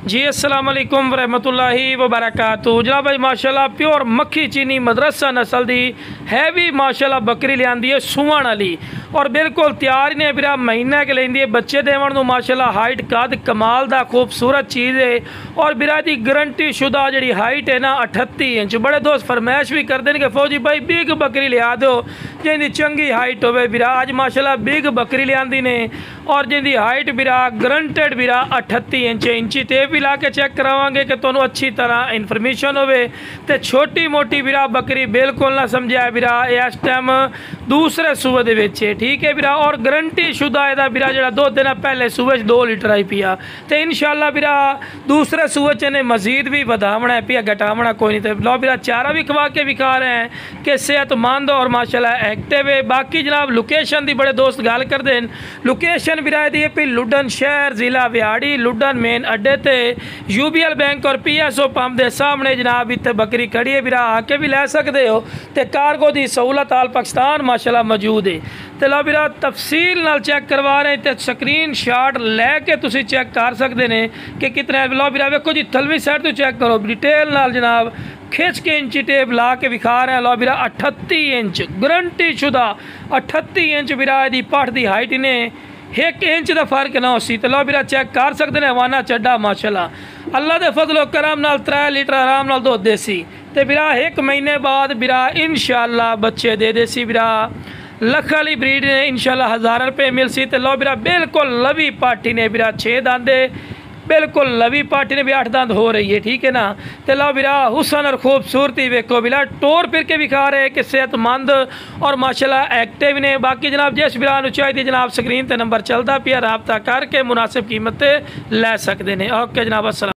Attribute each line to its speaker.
Speaker 1: जी अस्सलाम वालेकुम रहमतुल्लाहि व बरकातहू। जनाब भाई माशाल्लाह प्योर मक्खी चीनी मदरसा नस्ल दी हैवी माशाल्लाह बकरी लियांदी है सुवण वाली और बिल्कुल तैयार ने फिर महीना के लेंदी है बच्चे देवन नूं माशाल्लाह हाइट कद कमाल दा खूबसूरत चीज़ है और बिरा दी गारंटी शुदा जी हाइट है ना 38 इंच। बड़े दोस्त फरमाइश भी करते हैं कि फौजी भाई बिग बकरी लिया दो जिंदी चंगी हाइट होवे। बिरा अज माशाल्लाह बिग बकरी लियांदी ने और जिंदी हाइट बिरा गारंटेड बिरा 38 इंची टेप भी ला के चेक करावांगे कि तुहानू अच्छी तरह इन्फॉर्मेशन होवे ते छोटी मोटी बिरा बकरी बिल्कुल ना समझाए। बिरा इस टाइम दूसरे सूबे दे विच है, ठीक है बिरा, और गारंटी शुदा इहदा बिरा जिहड़ा दुध देना पहले सूबे 2 लीटर आई पिया ते इंशाअल्लाह बिरा दूसरे सूबे च ने मजीद भी वधावना है पिया घटावना कोई नहीं। तो लो बिरा चारा भी खवा के विखा रहे हैं कि सेहतमंद और माशाल्लाह एक्टिव है। बाकी जनाब लोकेशन की बड़े दोस्त गल करते हैं, लोकेशन बिरा दी है लुडन शहर जिला विहाड़ी लुडन मेन अड्डे ते UBL बैंक और PSO पंप के सामने जनाब इतने बकरी खड़ी है। बिरा आके भी लै सकते हो तो कार्गो की सहूलत आल पाकिस्तान माशाल्लाह मौजूद है। तो लो बिरा तफसील नाल चेक करवा रहे हैं तो स्क्रीन शॉट लैके तुसी चेक कर सकते हैं कि कितने। लो बिरा वेखो जी थलवी साइड तो चेक करो डिटेल नाल जनाब खिंच के इंची टेप ला के विखा रहे हैं। लो बिरा 38 इंच गारंटी शुदा 38 इंच बिरा दी पठ की हाइट ने 1 इंच का फर्क ना हो सी। तो लो बिरा चेक कर सकते हैं हवाना चड्डा माशाल्लाह अल्लाह के फजलो करम नाल 3 लीटर आराम नाल दुध देसी ते बिरा 1 महीने बाद बिरा इंशाअल्लाह बच्चे दे देसी। बिरा लख वाली ब्रीड ने इंशाअल्लाह 1000 रुपये मिल सी। तो लो बिरा बिल्कुल लवी पार्टी ने बिरा 6 दांदे बिल्कुल लवी पार्टी ने भी 8 दांत हो रही है, ठीक है ना। तो लो बिरा हुसन और खूबसूरती वेखो बिरा टोर फिर के विखा रहे हैं कि सेहतमंद और माशाल्लाह एक्टिव ने। बाकी जनाब जिस बिरा नूं चाहिए जनाब स्क्रीन पर नंबर चलता पिया रबता करके मुनासिब कीमत लै सकते हैं। ओके जनाब अस्सलाम।